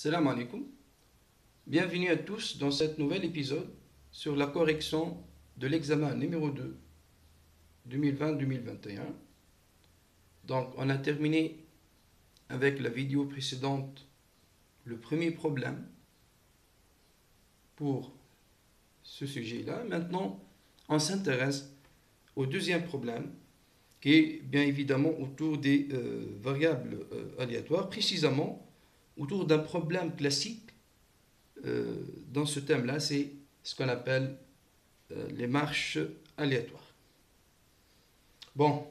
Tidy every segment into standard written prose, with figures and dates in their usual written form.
Salam alaikum. Bienvenue à tous dans cet nouvel épisode sur la correction de l'examen numéro 2 2020-2021. Donc, on a terminé avec la vidéo précédente le premier problème pour ce sujet-là. Maintenant, on s'intéresse au deuxième problème qui est bien évidemment autour des variables aléatoires, précisément autour d'un problème classique dans ce thème-là, c'est ce qu'on appelle les marches aléatoires. Bon,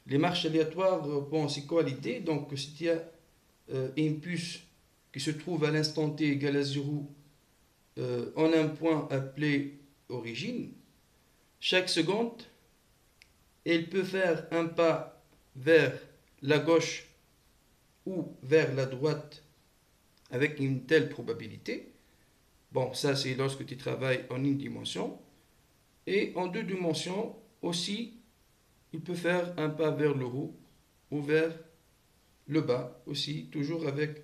les marches aléatoires, bon, c'est quoi l'idée? Donc, s'il y a une puce qui se trouve à l'instant t égal à 0 en un point appelé origine, chaque seconde, elle peut faire un pas vers la gauche ou vers la droite avec une telle probabilité. Bon, ça c'est lorsque tu travailles en une dimension. Et en deux dimensions aussi, il peut faire un pas vers le haut ou vers le bas aussi, toujours avec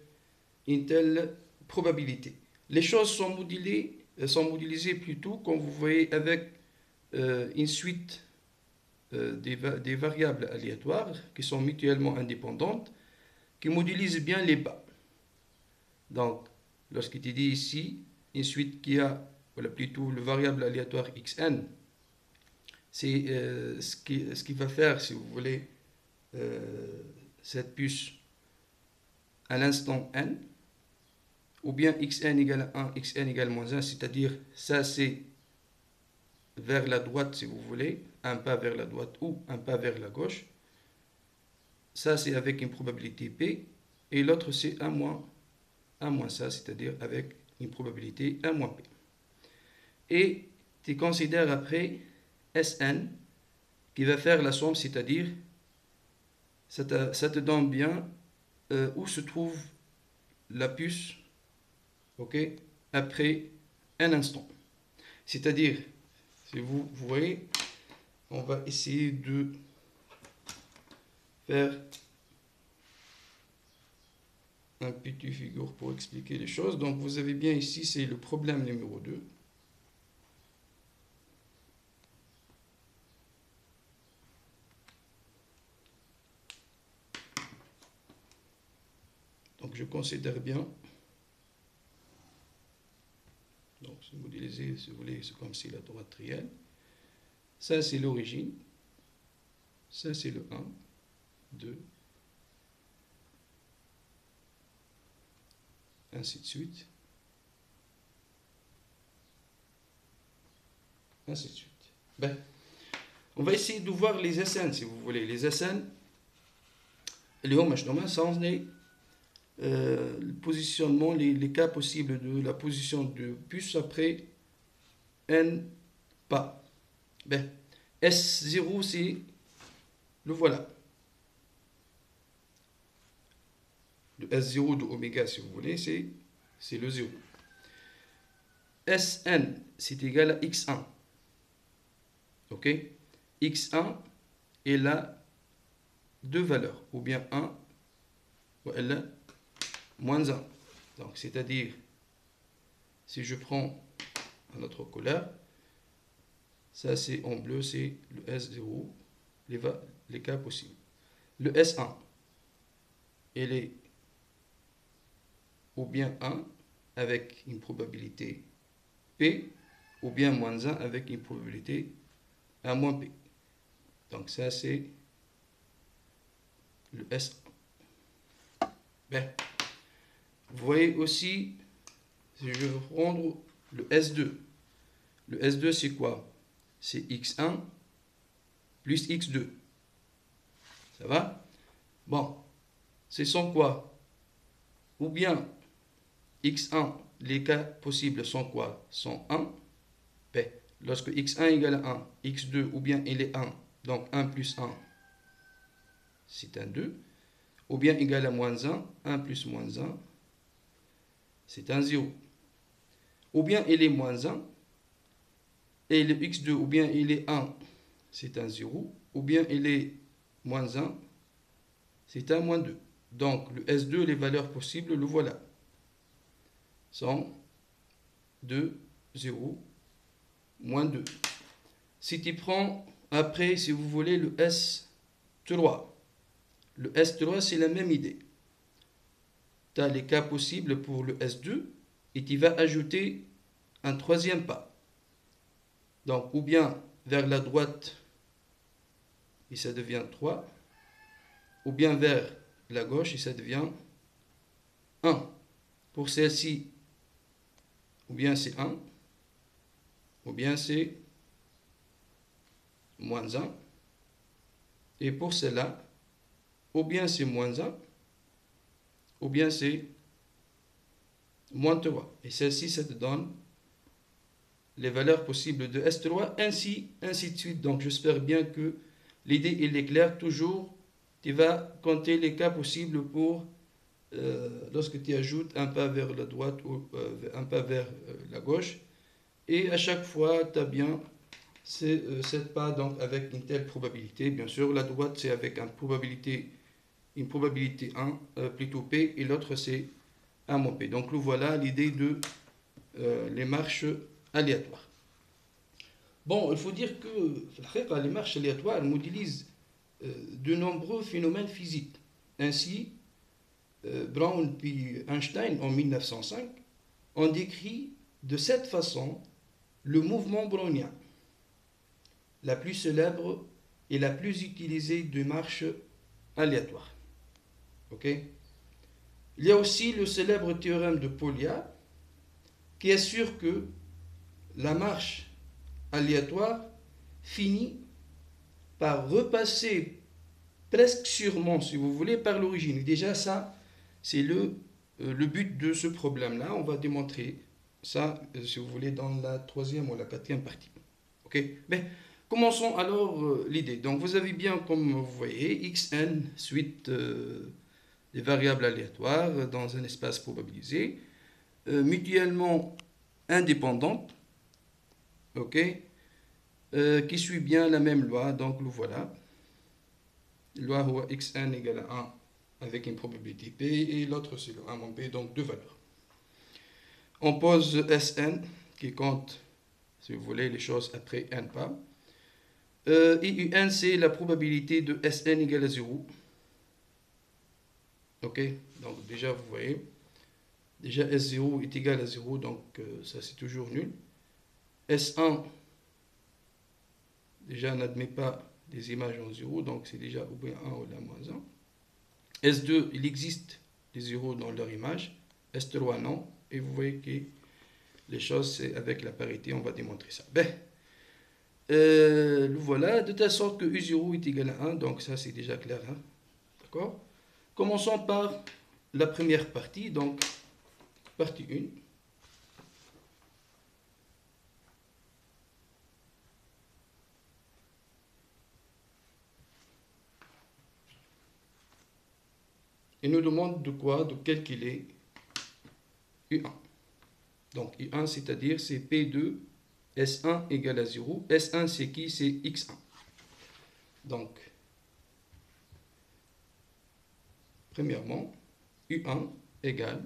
une telle probabilité. Les choses sont modélisées plutôt, comme vous voyez, avec une suite des variables aléatoires qui sont mutuellement indépendantes, qui modélisent bien les pas. Donc, lorsqu'il est dit ici, une suite qui a, voilà, plutôt le variable aléatoire xn, c'est ce qui va faire, si vous voulez, cette puce à l'instant n, ou bien xn égale 1, xn égale moins 1, c'est-à-dire ça c'est vers la droite, si vous voulez, un pas vers la droite ou un pas vers la gauche. Ça c'est avec une probabilité p, et l'autre c'est 1 moins ça, c'est-à-dire avec une probabilité 1 moins p. Et tu considères après Sn qui va faire la somme, c'est-à-dire ça te donne bien où se trouve la puce, ok, après un instant. C'est-à-dire, si vous voyez, on va essayer de faire un petit figure pour expliquer les choses. Donc vous avez bien ici, c'est le problème numéro 2. Donc je considère bien. Donc c'est modélisé, si vous voulez, c'est comme si la droite réelle. Ça c'est l'origine. Ça c'est le 1, 2, ainsi de suite. Ainsi de suite. Ben, on va essayer de voir les SN si vous voulez. Les SN, اليوم باش نعمل صنعنا le positionnement, les cas possibles de la position de puce après n pas. Ben, S0 c'est le voilà. Le S0 de oméga si vous voulez, c'est le 0. Sn c'est égal à x1. Ok, x1 est là deux valeurs, ou bien 1 ou elle moins 1. Donc c'est-à-dire, si je prends un autre couleur, ça c'est en bleu, c'est le S0, les cas possibles. Le S1, il est ou bien 1 avec une probabilité P, ou bien moins 1 avec une probabilité 1 moins P. Donc ça c'est le S1. Ben, vous voyez aussi, si je veux prendre le S2. Le S2 c'est quoi? C'est x1 plus x2. Ça va? Bon, ce sont quoi? Ou bien x1, les cas possibles sont quoi? Sont 1. Ben, lorsque x1 égale à 1, x2 ou bien il est 1, donc 1 plus 1, c'est un 2. Ou bien égal à moins 1, 1 plus moins 1, c'est un 0. Ou bien il est moins 1, et le x2 ou bien il est 1, c'est un 0. Ou bien il est moins 1, c'est un moins 2. Donc le S2, les valeurs possibles, le voilà. sont de 0, moins 2. Si tu prends après, si vous voulez, le S3, le S3, c'est la même idée. Tu as les cas possibles pour le S2 et tu vas ajouter un troisième pas. Donc, ou bien vers la droite et ça devient 3, ou bien vers la gauche et ça devient 1. Pour celle-ci, ou bien c'est 1, ou bien c'est moins 1. Et pour celle-là, ou bien c'est moins 1, ou bien c'est moins 3. Et celle-ci, ça te donne les valeurs possibles de S3, ainsi de suite. Donc j'espère bien que l'idée est claire. Toujours, tu vas compter les cas possibles pour lorsque tu ajoutes un pas vers la droite ou un pas vers la gauche. Et à chaque fois, tu as bien cette pas donc, avec une telle probabilité. Bien sûr, la droite, c'est avec une probabilité 1, plutôt P, et l'autre, c'est 1 moins P. Donc, nous voilà l'idée de les marches aléatoires. Bon, il faut dire que les marches aléatoires modélisent de nombreux phénomènes physiques. Ainsi, Brown puis Einstein, en 1905, ont décrit de cette façon le mouvement brownien, la plus célèbre et la plus utilisée de marches aléatoires. Ok? Il y a aussi le célèbre théorème de Polya qui assure que la marche aléatoire finit par repasser presque sûrement, si vous voulez, par l'origine. Déjà, ça, c'est le but de ce problème-là. On va démontrer ça, si vous voulez, dans la troisième ou la quatrième partie. Ok? Mais commençons alors l'idée. Donc, vous avez bien, comme vous voyez, xn, suite des variables aléatoires dans un espace probabilisé, mutuellement indépendantes, ok, qui suit bien la même loi. Donc, le voilà. La loi où xn égale à 1 avec une probabilité p, et l'autre c'est le 1 moins p, donc deux valeurs. On pose Sn qui compte, si vous voulez, les choses après n pas. Et Un, c'est la probabilité de Sn égale à 0. Ok, donc déjà vous voyez, déjà S0 est égal à 0, donc ça c'est toujours nul. S1, déjà n'admet pas des images en 0, donc c'est déjà ou bien 1 ou bien moins 1. S2, il existe des zéros dans leur image. S3, non. Et vous voyez que les choses, c'est avec la parité, on va démontrer ça. Ben, le voilà, de telle sorte que U0 est égal à 1, donc ça c'est déjà clair. Hein? D'accord? Commençons par la première partie, donc partie 1. Il nous demande de quoi? De calculer U1. Donc U1, c'est-à-dire c'est P2 S1 égale à 0. S1, c'est qui? C'est X1. Donc, premièrement, U1 égale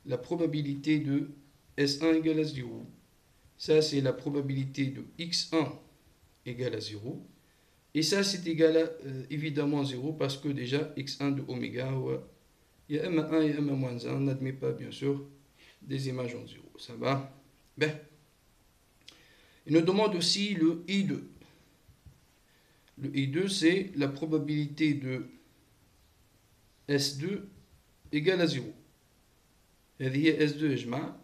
la probabilité de S1 égale à 0. Ça, c'est la probabilité de X1 égale à 0. Et ça, c'est égal à évidemment 0 parce que déjà, X1 de oméga, il y a M1 et M-1. On n'admet pas, bien sûr, des images en 0. Ça va? Ben. Il nous demande aussi le I2. Le I2, c'est la probabilité de S2 égale à 0. هذه هي S2 إجماع.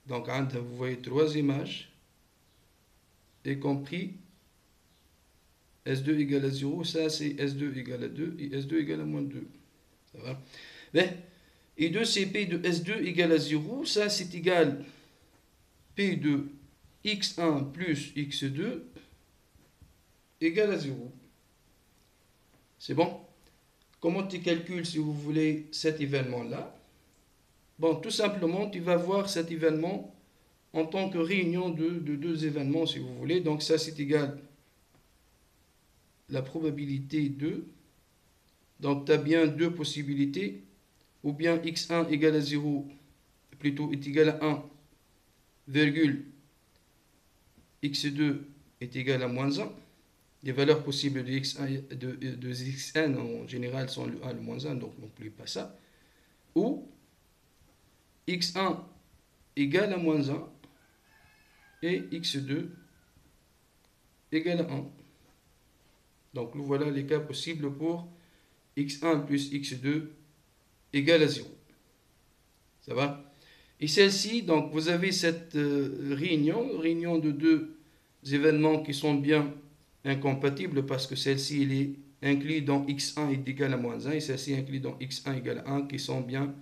Donc, vous voyez trois images, y compris S2 égale à 0. Ça, c'est S2 égale à 2 et S2 égale à moins 2. Ça va? Ben, I2, c'est P de S2 égale à 0. Ça, c'est égal P de X1 plus X2 égale à 0. C'est bon? Comment tu calcules, si vous voulez, cet événement-là? Bon, tout simplement, tu vas voir cet événement en tant que réunion de deux événements, si vous voulez. Donc ça, c'est égal la probabilité 2. Donc tu as bien deux possibilités. Ou bien x1 égale à 0 plutôt est égal à 1, virgule, x2 est égal à moins 1. Les valeurs possibles de, x1, de xn en général sont le 1 le moins 1, donc n'oubliez pas ça. Ou x1 égale à moins 1 et x2 égale à 1. Donc voilà les cas possibles pour x1 plus x2 égale à 0. Ça va? Et celle-ci, donc vous avez cette réunion de deux événements qui sont bien incompatibles parce que celle-ci elle est inclue dans x1 est égal à moins 1 et celle-ci est inclue dans x1 égale à 1 qui sont bien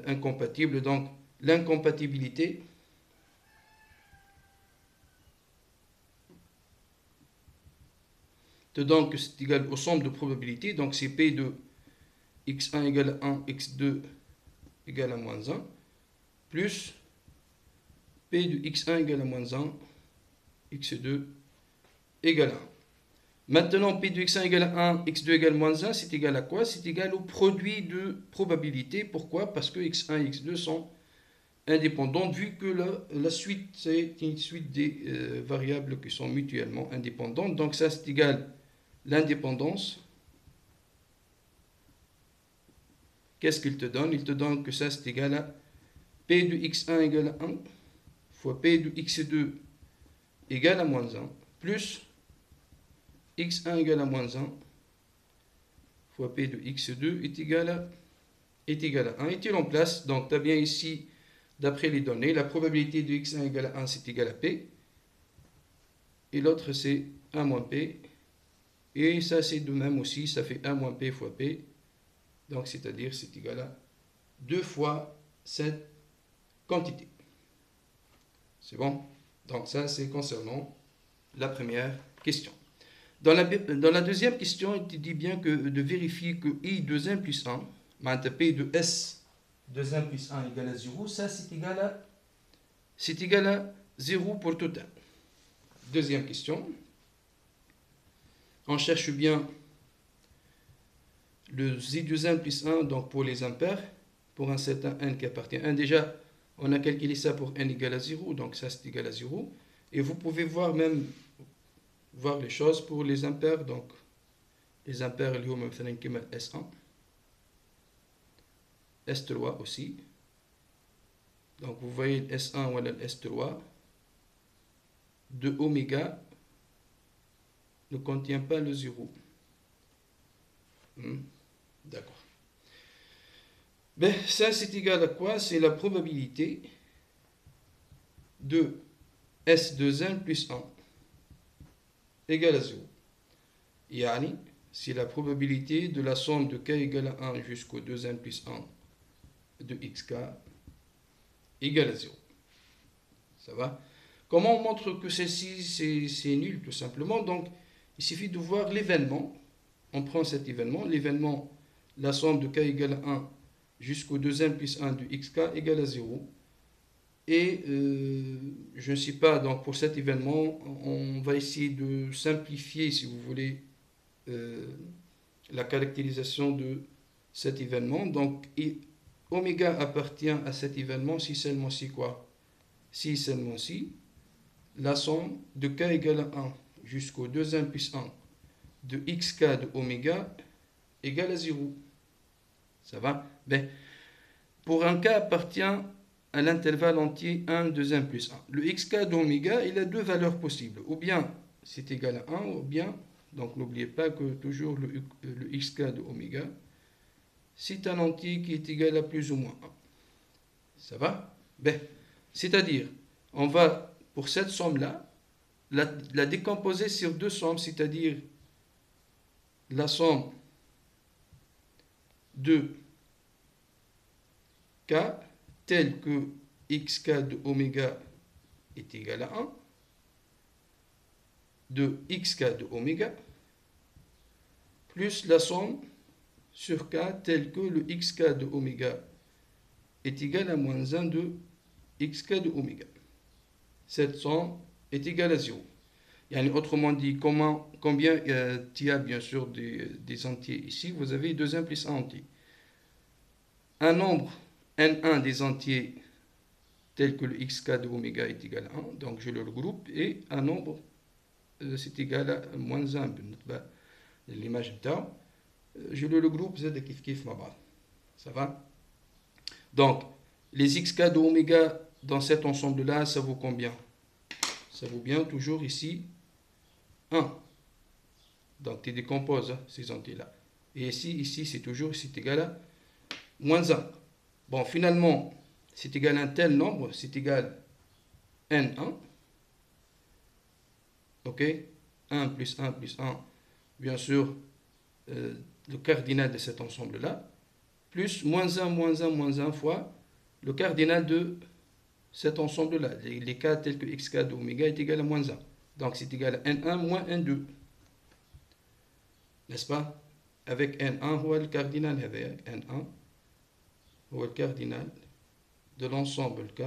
incompatibles. Donc l'incompatibilité te donne que c'est égal au somme de probabilités. Donc c'est P de x1 égale à 1, x2 égale à moins 1, plus P de x1 égale à moins 1, x2 égale à 1. Maintenant, P de x1 égale à 1, x2 égale à moins 1, c'est égal à quoi? C'est égal au produit de probabilité. Pourquoi? Parce que x1 et x2 sont indépendantes, vu que la suite, c'est une suite des variables qui sont mutuellement indépendantes. Donc ça, c'est égal à l'indépendance. Qu'est-ce qu'il te donne? Il te donne que ça, c'est égal à P de x1 égale à 1 fois P de x2 égale à moins 1 plus x1 égale à moins 1 fois P de x2 est égal à 1. Et tu remplaces, donc tu as bien ici, d'après les données, la probabilité de x1 égale à 1, c'est égal à P. Et l'autre, c'est 1 moins P. Et ça, c'est de même aussi, ça fait 1 moins P fois P. Donc, c'est-à-dire, c'est égal à 2 fois cette quantité. C'est bon? Donc, ça, c'est concernant la première question. Dans la deuxième question, il te dit bien que de vérifier que I 2N plus 1, P de S 2N plus 1 égale à 0, ça, c'est égal à 0 pour tout n. Deuxième question. On cherche bien le Z2N plus 1, donc pour les impairs, pour un certain n qui appartient à 1. Déjà, on a calculé ça pour n égale à 0, donc ça c'est égal à 0. Et vous pouvez voir les choses pour les impairs, donc les impairs, S1, S3 aussi. Donc vous voyez S1 ou S3 de oméga ne contient pas le 0. D'accord. Ben, ça, c'est égal à quoi? C'est la probabilité de S2N plus 1 égale à 0. Yani, c'est la probabilité de la somme de k égale à 1 jusqu'au 2N plus 1 de xk égale à 0. Ça va? Comment on montre que celle-ci, c'est nul, tout simplement? Donc, il suffit de voir l'événement. On prend cet événement. L'événement, la somme de k égale à 1 jusqu'au 2n plus 1 de xk égale à 0. Et je ne sais pas, donc pour cet événement, on va essayer de simplifier, si vous voulez, la caractérisation de cet événement. Donc, oméga appartient à cet événement si seulement si quoi? Si seulement si la somme de k égale à 1 jusqu'au 2n plus 1 de xk de oméga égale à 0. Ça va? Ben, pour un k appartient à l'intervalle entier 1, 2n plus 1. Le xk d'oméga, il a deux valeurs possibles. Ou bien c'est égal à 1, ou bien, donc n'oubliez pas que toujours le xk de oméga, c'est un entier qui est égal à plus ou moins 1. Ça va? Ben, c'est-à-dire, on va, pour cette somme-là, la décomposer sur deux sommes, c'est-à-dire la somme de k telle que xk de oméga est égal à 1, de xk de oméga, plus la somme sur k telle que le xk de oméga est égal à moins 1 de xk de oméga. Cette somme est égale à 0. Autrement dit, combien il y a bien sûr des entiers ici? Vous avez 2n plus 1 entier. Un nombre n1 des entiers tel que le xk de oméga est égal à 1, donc je le regroupe, et un nombre c'est égal à moins 1 l'image بتاعه, je le regroupe زاد كيف كيف مع بعض. Ça va? Donc, les xk de oméga dans cet ensemble-là, ça vaut combien? Ça vaut bien toujours ici 1. Donc, tu décomposes hein, ces entiers-là. Et ici c'est toujours c'est égal à moins 1. Bon, finalement, c'est égal à un tel nombre, c'est égal à n1. Ok? 1 plus 1 plus 1, bien sûr, le cardinal de cet ensemble-là, plus moins 1, moins 1, moins 1 fois le cardinal de cet ensemble-là. Les cas tels que xk de oméga est égal à moins 1. Donc, c'est égal à n1 moins n2. N'est-ce pas? Avec n1, هو le cardinal avec n1, هو le cardinal de l'ensemble K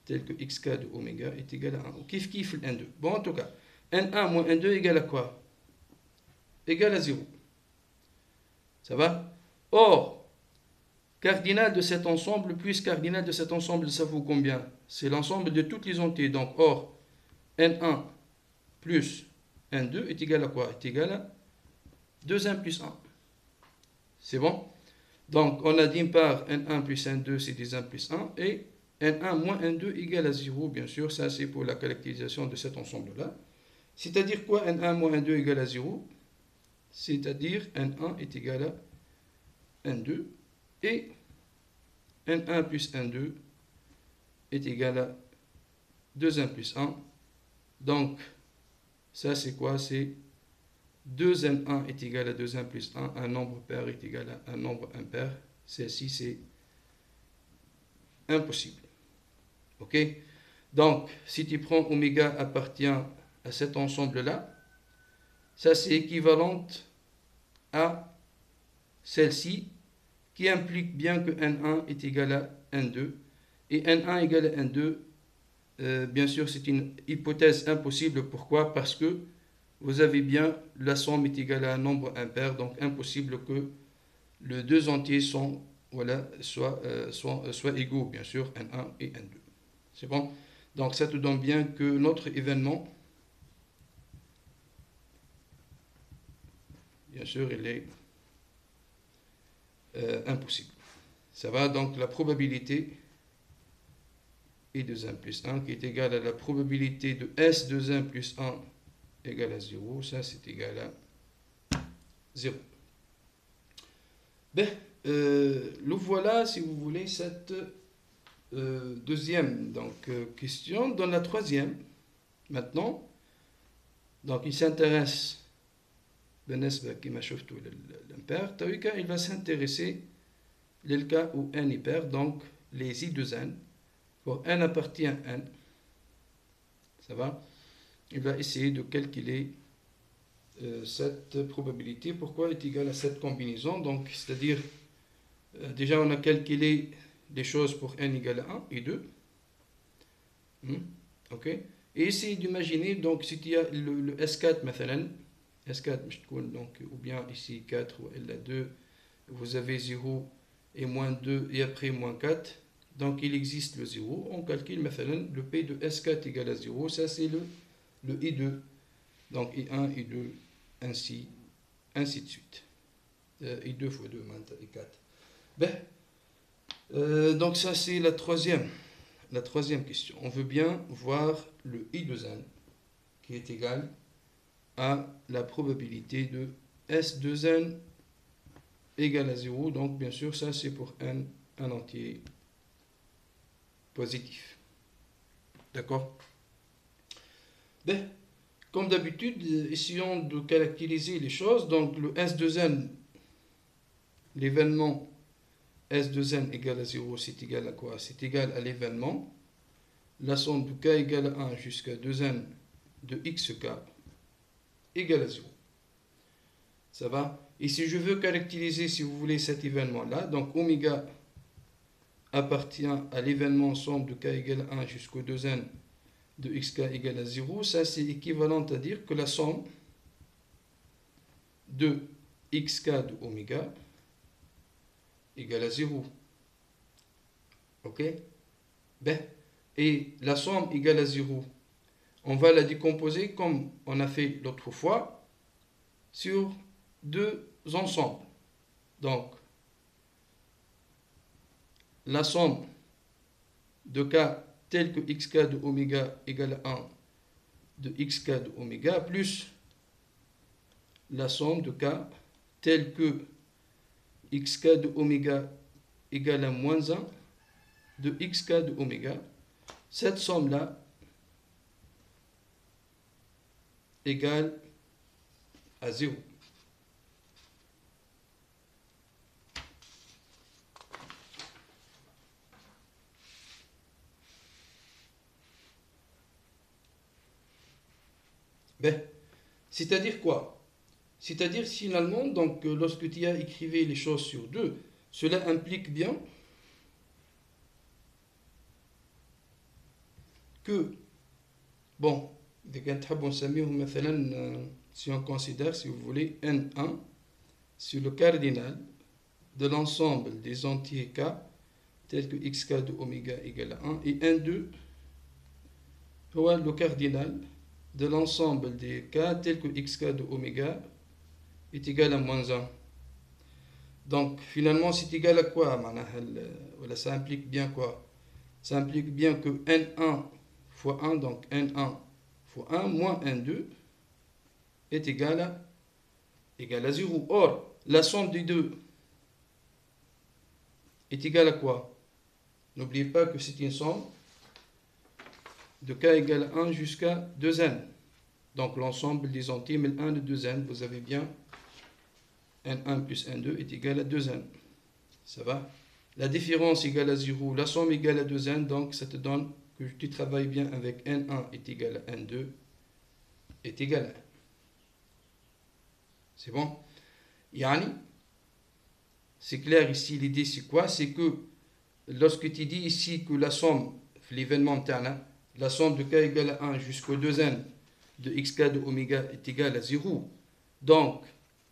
tel que xk de oméga est égal à 1. Ou kiff kiff le n2. Bon, en tout cas, n1 moins n2 égale à quoi? Égale à 0. Ça va? Or, cardinal de cet ensemble plus cardinal de cet ensemble, ça vaut combien? C'est l'ensemble de toutes les entités. Donc, or, n1 plus n2 est égal à quoi? Est égal à 2n plus 1. C'est bon? Donc, on a d'une part n1 plus n2, c'est 2n plus 1, et n1 moins n2 égale à 0, bien sûr, ça c'est pour la caractérisation de cet ensemble-là. C'est-à-dire quoi n1 moins n2 égale à 0? C'est-à-dire n1 est égal à n2, et n1 plus n2 est égal à 2n plus 1. Donc, ça c'est quoi? C'est 2n1 est égal à 2n plus 1, un nombre pair est égal à un nombre impair. Celle-ci, c'est impossible. Ok? Donc, si tu prends oméga appartient à cet ensemble-là, ça c'est équivalent à celle-ci, qui implique bien que n1 est égal à n2. Et n1 égale à n2, bien sûr, c'est une hypothèse impossible. Pourquoi? Parce que vous avez bien la somme est égale à un nombre impair, donc impossible que les deux entiers soient égaux, bien sûr, n1 et n2. C'est bon? Donc ça te donne bien que notre événement, bien sûr, il est impossible. Ça va? Donc la probabilité est 2n plus 1 qui est égale à la probabilité de S 2n plus 1 égale à 0. Ça, c'est égal à 0. Ben, le voilà, si vous voulez, cette deuxième question. Dans la troisième, maintenant, donc il s'intéresse, l'impair, il va s'intéresser le cas où n est pair, donc les i de n. Pour n appartient à n, ça va? Il va essayer de calculer cette probabilité. Pourquoi est égale à cette combinaison? Donc, c'est-à-dire, déjà on a calculé des choses pour n égale à 1 et 2. Ok? Et essayez d'imaginer, donc, si il y a le S4, مثلا, S4, donc, ou bien ici 4 ou L2, vous avez 0 et moins 2 et après moins 4. Donc, il existe le 0. On calcule, مثلا, le P de S4 égale à 0. Ça, c'est le I2. Donc, I1, I2, ainsi de suite. I2 fois 2, I4. Ben, donc, ça, c'est la troisième question. On veut bien voir le I de n qui est égal à la probabilité de S2n égale à 0. Donc, bien sûr, ça, c'est pour n, un entier positif. D'accord? Ben, comme d'habitude, essayons de caractériser les choses. Donc, le S2n, l'événement S2n égale à 0, c'est égal à quoi? C'est égal à l'événement, la somme de k égale à 1 jusqu'à 2n de xk égale à 0. Ça va? Et si je veux caractériser, si vous voulez, cet événement-là, donc oméga appartient à l'événement somme de k égale à 1 jusqu'au 2n de xk égale à 0, ça c'est équivalent à dire que la somme de xk de oméga égale à 0. Ok? Ben, et la somme égale à 0, on va la décomposer comme on a fait l'autre fois sur deux ensembles. Donc, la somme de k tel que xk de oméga égale à 1 de xk de oméga plus la somme de k tel que xk de oméga égale à moins 1 de xk de oméga. Cette somme-là égale à 0. Ben, c'est-à-dire quoi? C'est-à-dire finalement, donc, lorsque tu as écrivé les choses sur 2, cela implique bien que, bon, si on considère, si vous voulez, N1 sur le cardinal de l'ensemble des entiers K, tels que xk de oméga égale à 1, et N2, le cardinal de l'ensemble des K, tels que xk de oméga est égal à moins 1. Donc, finalement, c'est égal à quoi? Voilà, ça implique bien quoi? Ça implique bien que N1 fois 1, donc N1 fois 1 moins N2 est égal à 0. Or, la somme des deux est égale à quoi? N'oubliez pas que c'est une somme de k égale à 1 jusqu'à 2n. Donc, l'ensemble des entiers, mais 1 de 2n, vous avez bien n1 plus n2 est égal à 2n. Ça va? La différence égale à 0, la somme égale à 2n, donc ça te donne que tu travailles bien avec n1 est égal à n2 est égal à 1. C'est bon? Yani, c'est clair ici, l'idée c'est quoi? C'est que lorsque tu dis ici que la somme, l'événement interne, la somme de k égale à 1 jusqu'au 2n de xk de oméga est égale à 0, donc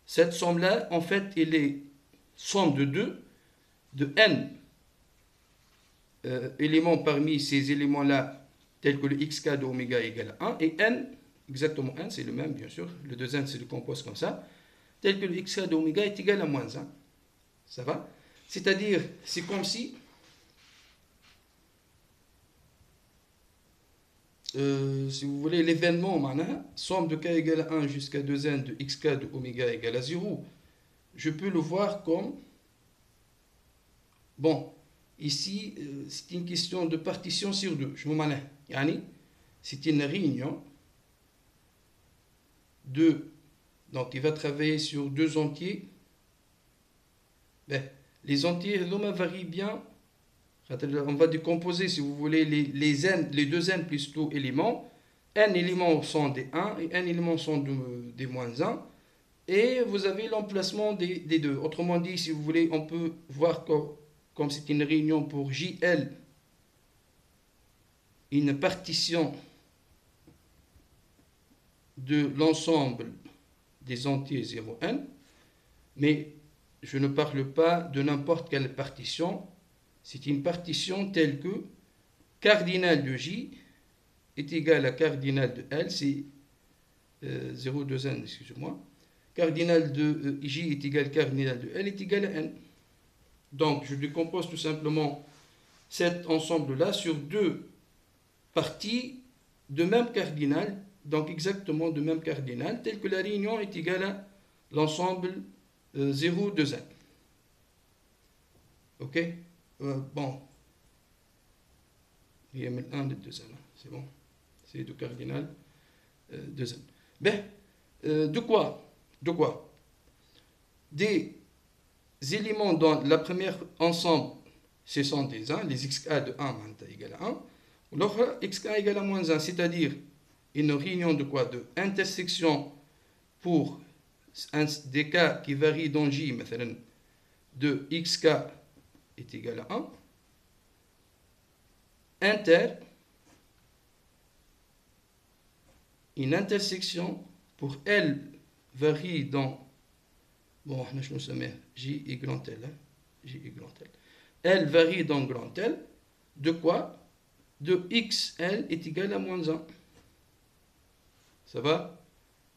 cette somme-là, en fait, elle est somme de 2 de n éléments parmi ces éléments-là, tels que le xk de oméga égale à 1, et n, exactement n, c'est le même, bien sûr, le 2n se décompose comme ça, tel que le xk de oméga est égal à moins 1. Ça va? C'est-à-dire, c'est comme si vous voulez, l'événement, somme de k égale à 1 jusqu'à 2n de xk de oméga égale à 0, je peux le voir comme, bon, ici, c'est une question de partition sur 2. Je m'en yani, c'est une réunion de, donc il va travailler sur deux entiers. Ben, les entiers, varient bien. On va décomposer, si vous voulez, les deux n plus tout éléments. N éléments sont des 1 et n éléments sont des moins 1. Et vous avez l'emplacement des deux. Autrement dit, si vous voulez, on peut voir comme c'est une réunion pour JL, une partition de l'ensemble des entiers 0n, mais je ne parle pas de n'importe quelle partition. C'est une partition telle que cardinal de J est égal à cardinal de L, c'est 0, 2n, excusez-moi. Cardinal de J est égal à cardinal de L est égal à n. Donc, je décompose tout simplement cet ensemble-là sur deux parties de même cardinal, donc exactement de même cardinal, tel que la réunion est égale à l'ensemble 0, 2n. Ok? Bon. Il y a 1 de 2n, c'est bon. C'est du cardinal 2n. Ben, de quoi? Des éléments dans la première ensemble, ce sont des 1, les xk de 1 égale à 1, ou l'autre xk égale à moins 1, c'est-à-dire une réunion de quoi? De intersection pour des cas qui varient dans J, de xk est égal à 1, inter, une intersection pour L varie dans, bon, je me souviens, J et grand L, J et grand L. L varie dans grand L, de quoi? de xl est égal à moins 1. Ça va?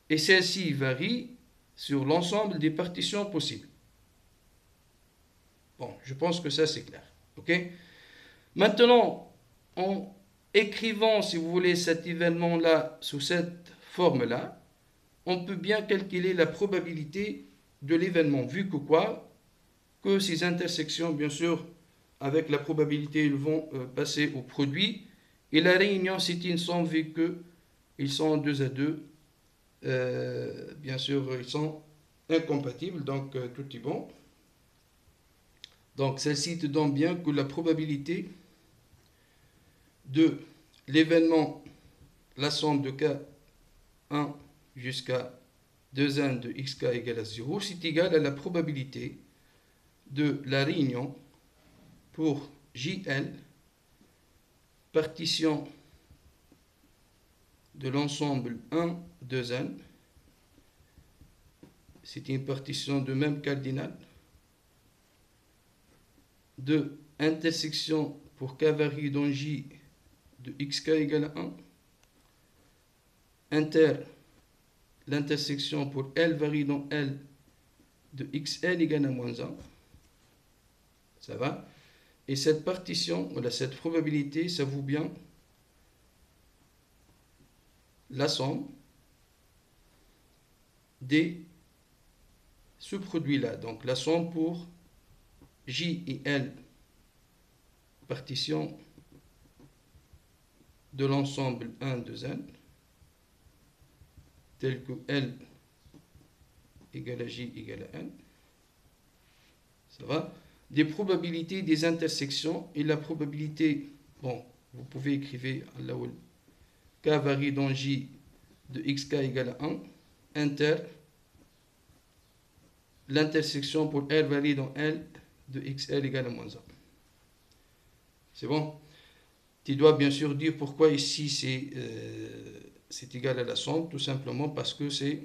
Et celle-ci varie sur l'ensemble des partitions possibles. Bon, je pense que ça c'est clair. Ok? Maintenant, en écrivant, si vous voulez, cet événement-là sous cette forme-là, on peut bien calculer la probabilité de l'événement, vu que quoi? Que ces intersections, bien sûr, avec la probabilité, ils vont passer au produit. Et la réunion, c'est une somme, vu qu'ils sont 2 à 2. Bien sûr, ils sont incompatibles, donc tout est bon. Donc celle-ci te donne bien que la probabilité de l'événement, la somme de k1 jusqu'à 2n de xk égale à 0, c'est égal à la probabilité de la réunion pour JL, partition de l'ensemble 1, 2n, c'est une partition de même cardinal, de intersection pour k varie dans J de xk égale à 1, inter l'intersection pour L varie dans L de xl égale à moins 1. Ça va? Et cette partition, voilà, cette probabilité, ça vaut bien la somme des sous-produits-là. Donc la somme pour J et L, partition de l'ensemble 1, 2n, tel que L égale à J égale à N. Ça va? Des probabilités des intersections et la probabilité, bon, vous pouvez écrire à la haut, k varie dans J de xk égale à 1, inter, l'intersection pour R varie dans L de xl égale à moins 1. C'est bon? Tu dois bien sûr dire pourquoi ici c'est égal à la somme, tout simplement parce que c'est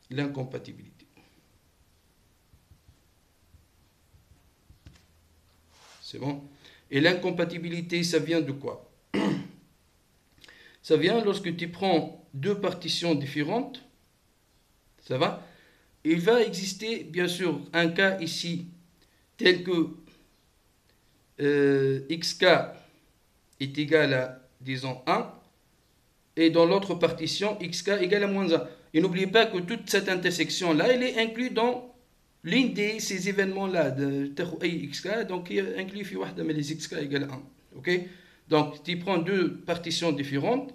l'incompatibilité. C'est bon? Et l'incompatibilité, ça vient de quoi? Ça vient lorsque tu prends deux partitions différentes, ça va? Il va exister, bien sûr, un cas ici, tel que xk est égal à, disons, 1, et dans l'autre partition, xk égale à moins 1. Et n'oubliez pas que toute cette intersection-là, elle est inclue dans l'une de ces événements-là, de xk, donc il inclut les xk égale à 1. Okay? Donc, tu prends deux partitions différentes,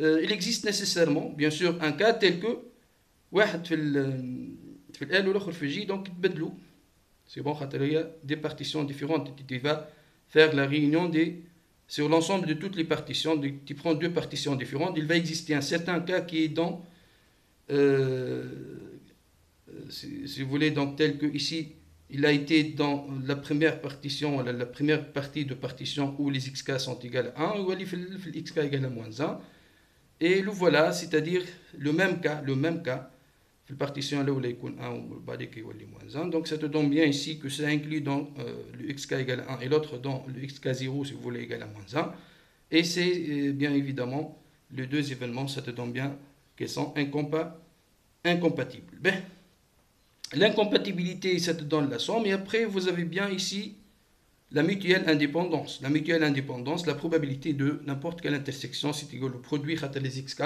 il existe nécessairement, bien sûr, un cas tel que واحد في L والآخر في J, donc تبدلوا. C'est bon, il y a des partitions différentes. Tu vas faire la réunion sur l'ensemble de toutes les partitions. Tu prends deux partitions différentes. Il va exister un certain cas qui est dans, si vous voulez, donc tel que ici, il a été dans la première partition, la première partie de partition où les xk sont égales à 1, ou il fait xk égale à moins 1. Et le voilà, c'est-à-dire le même cas. La partition là où il y a 1 ou moins 1. Donc ça te donne bien ici que ça inclut dans le xk égale à 1 et l'autre dans le xk0 si vous voulez égal à moins 1. Et c'est bien évidemment les deux événements, ça te donne bien qu'ils sont incompatibles. Ben, l'incompatibilité, ça te donne la somme. Et après, vous avez bien ici la mutuelle indépendance. La mutuelle indépendance, la probabilité de n'importe quelle intersection, c'est égal au produit les xk.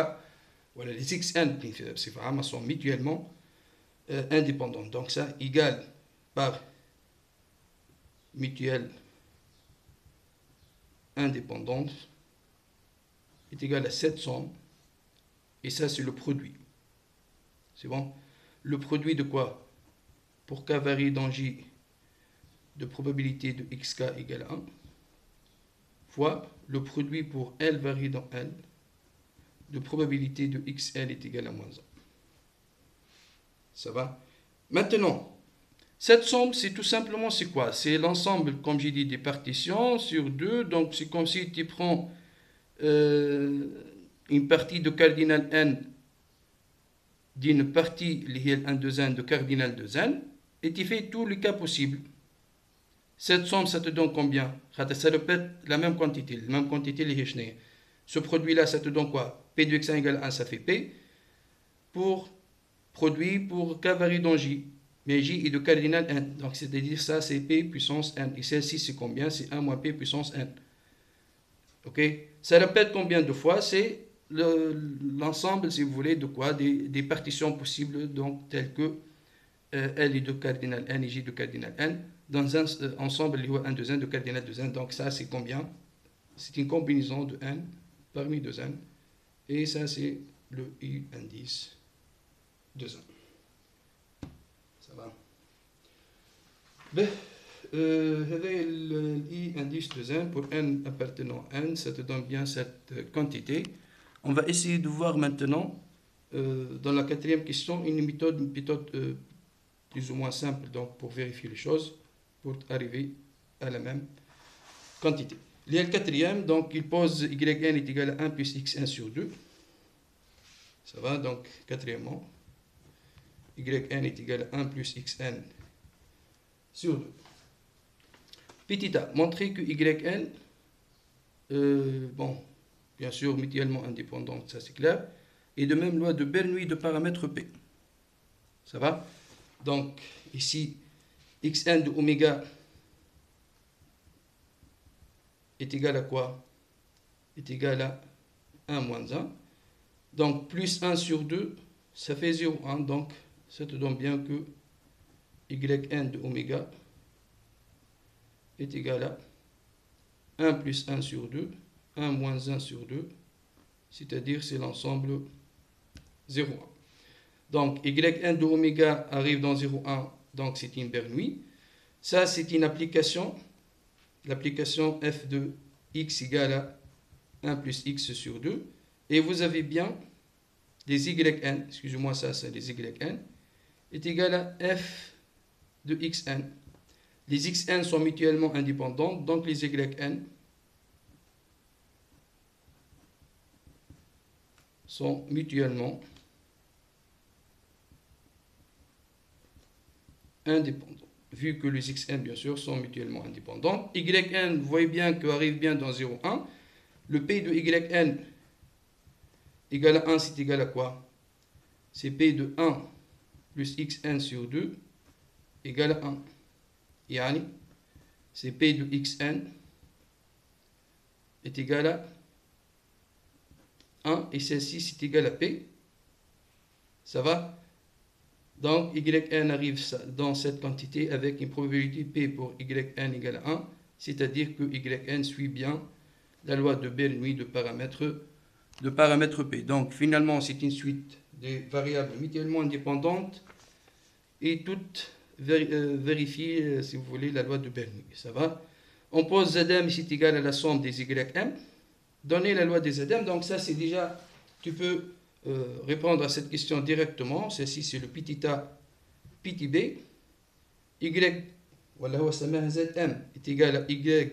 Voilà, les xn sont mutuellement indépendants. Donc ça égale par mutuelle indépendante est égal à cette somme. Et ça, c'est le produit. C'est bon? Le produit de quoi? Pour k varie dans J de probabilité de xk égale à 1 fois le produit pour L varie dans L de probabilité de xl est égal à moins 1. Ça va? Maintenant, cette somme, c'est tout simplement, c'est quoi? C'est l'ensemble, comme j'ai dit, des partitions sur 2. Donc, c'est comme si tu prends une partie de cardinal n d'une partie liée à 1 2n de cardinal 2n et tu fais tous les cas possibles. Cette somme, ça te donne combien? Ça répète la même quantité, les Hishné. Ce produit-là, ça te donne quoi? P de x1 égale 1, ça fait P. Pour produit pour k varie dans J. Mais J est de cardinal n. Donc, c'est-à-dire ça, c'est P puissance n. Et celle-ci, c'est combien? C'est 1 moins P puissance n. Ok? Ça répète combien de fois? C'est l'ensemble, si vous voulez, de quoi? Des partitions possibles, donc telles que L est de cardinal n et J de cardinal n, dans un ensemble, il y a 1 de n de cardinal de n. Donc, ça, c'est combien? C'est une combinaison de n parmi 2n. Et ça, c'est le I indice de n. Ça va? هذا I indice de n pour n appartenant à n, ça te donne bien cette quantité. On va essayer de voir maintenant, dans la quatrième question, une méthode plus ou moins simple donc, pour vérifier les choses, pour arriver à la même quantité. Il y a le quatrième, donc il pose yn est égal à 1 plus xn sur 2. Ça va, donc quatrièmement, yn est égal à 1 plus xn sur 2. Petit a, montrer que yn, bon, bien sûr, mutuellement indépendante, ça c'est clair, et de même loi de Bernoulli de paramètre P. Ça va? Donc, ici, xn de oméga est égal à quoi? Est égal à 1 moins 1. Donc, plus 1 sur 2, ça fait 0,1. Donc, ça te donne bien que yn de oméga est égal à 1 plus 1 sur 2, 1 moins 1 sur 2, c'est-à-dire c'est l'ensemble 0,1. Donc, yn de oméga arrive dans 0,1, donc c'est une Bernoulli. Ça, c'est une application, l'application f de x égale à 1 plus x sur 2. Et vous avez bien les yn, excusez-moi, ça c'est les yn, est égal à f de xn. Les xn sont mutuellement indépendantes, donc les yn sont mutuellement indépendants. Vu que les xn, bien sûr, sont mutuellement indépendants. Yn, vous voyez bien qu'arrive bien dans 0,1. Le p de yn égal à 1, c'est égal à quoi? C'est p de 1 plus xn sur 2 égale à 1. Yani, c'est p de xn est égal à 1 et celle-ci c'est égal à p. Ça va? Donc, yn arrive dans cette quantité avec une probabilité p pour yn égale à 1, c'est-à-dire que yn suit bien la loi de Bernoulli de paramètre p. Donc, finalement, c'est une suite des variables mutuellement indépendantes et toutes vérifier, si vous voulez, la loi de Bernoulli. Ça va? On pose Zm c'est égal à la somme des ym. Donner la loi des Zm, donc ça c'est déjà, tu peux répondre à cette question directement. Ceci c'est le petit a, petit b. Y, voilà, Zm est égal à y1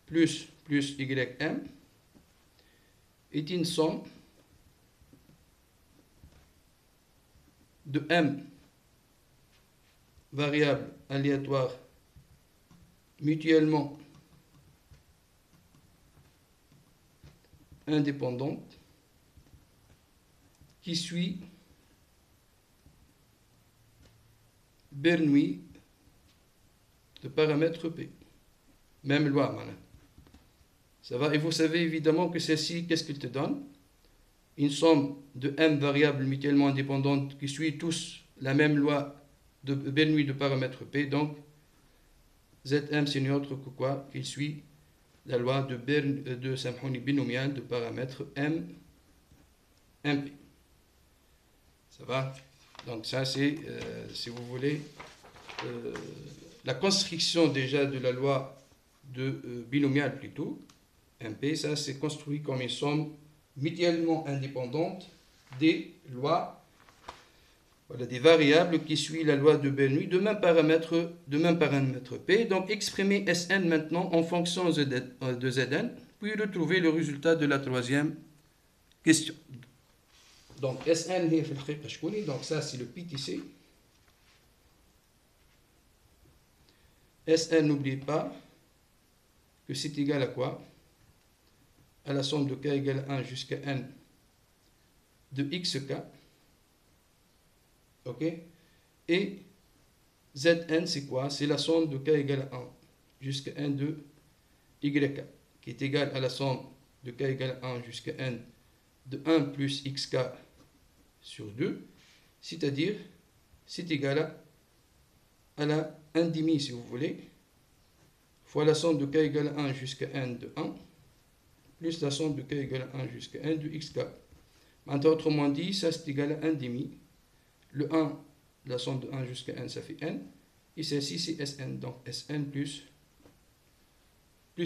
plus ym est une somme de m variables aléatoires mutuellement indépendantes qui suit Bernoulli de paramètre P. Même loi, maintenant. Ça va? Et vous savez évidemment que celle-ci, qu'est-ce qu'elle te donne? Une somme de m variables mutuellement indépendantes qui suit tous la même loi de Bernoulli de paramètre P. Donc, Zm, c'est une autre que quoi? Qu'il suit la loi de Samhouni binomial de paramètre M, MP. Ça va? Donc ça, c'est, si vous voulez, la construction déjà de la loi de binomial plutôt, MP, ça c'est construit comme une somme mutuellement indépendante des lois, voilà, des variables qui suivent la loi de Bernoulli de même paramètre P. Donc exprimer Sn maintenant en fonction de Zn, puis retrouver le résultat de la troisième question. Donc Sn هي في الحقيقة شكون؟ Donc ça c'est le PTC. Sn, n'oubliez pas que c'est égal à quoi? À la somme de k égale 1 jusqu'à n de xk. Ok? Et Zn, c'est quoi? C'est la somme de k égale 1 jusqu'à n de yk, qui est égal à la somme de k égale 1 jusqu'à n de 1 plus xk sur 2, c'est-à-dire c'est égal à la 1 demi, si vous voulez, fois la somme de k égale 1 jusqu'à n de 1, plus la somme de k égale 1 jusqu'à n de xk. Maintenant, autrement dit, ça c'est égal à 1 demi. Le 1, la somme de 1 jusqu'à n, ça fait n. Et celle-ci, c'est Sn. Donc Sn plus n.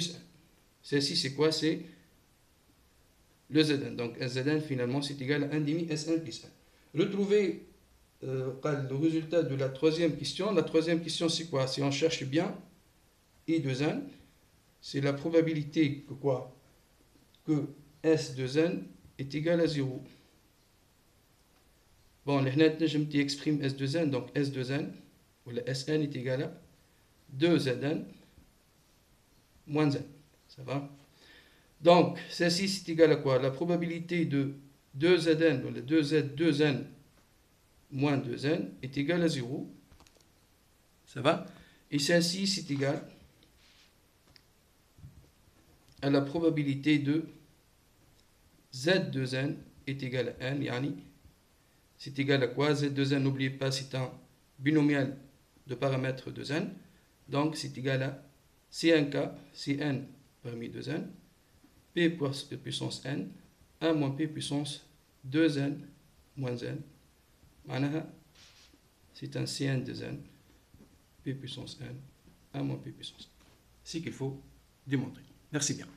Celle-ci, c'est quoi? C'est le Zn. Donc Zn, finalement, c'est égal à 1 demi Sn plus n. Retrouvez le résultat de la troisième question. La troisième question, c'est quoi? Si on cherche bien I de n, c'est la probabilité que quoi? Que S de n est égal à 0. Bon, je exprime S de n, donc S de n, ou le Sn est égal à 2Zn moins n. Ça va? Donc, celle-ci, c'est égal à quoi? La probabilité de 2Zn, ou le 2n moins 2n, est égale à 0. Ça va? Et celle-ci, c'est égal à la probabilité de Z de n est égal à n, yani, c'est égal à quoi? Z de n, n'oubliez pas, c'est un binomial de paramètres de n. Donc, c'est égal à Cnk, Cn parmi 2n, p puissance n, 1 moins p puissance 2n moins n. C'est un Cn de n, p puissance n, 1 moins p puissance n. C'est ce qu'il faut démontrer. Merci bien.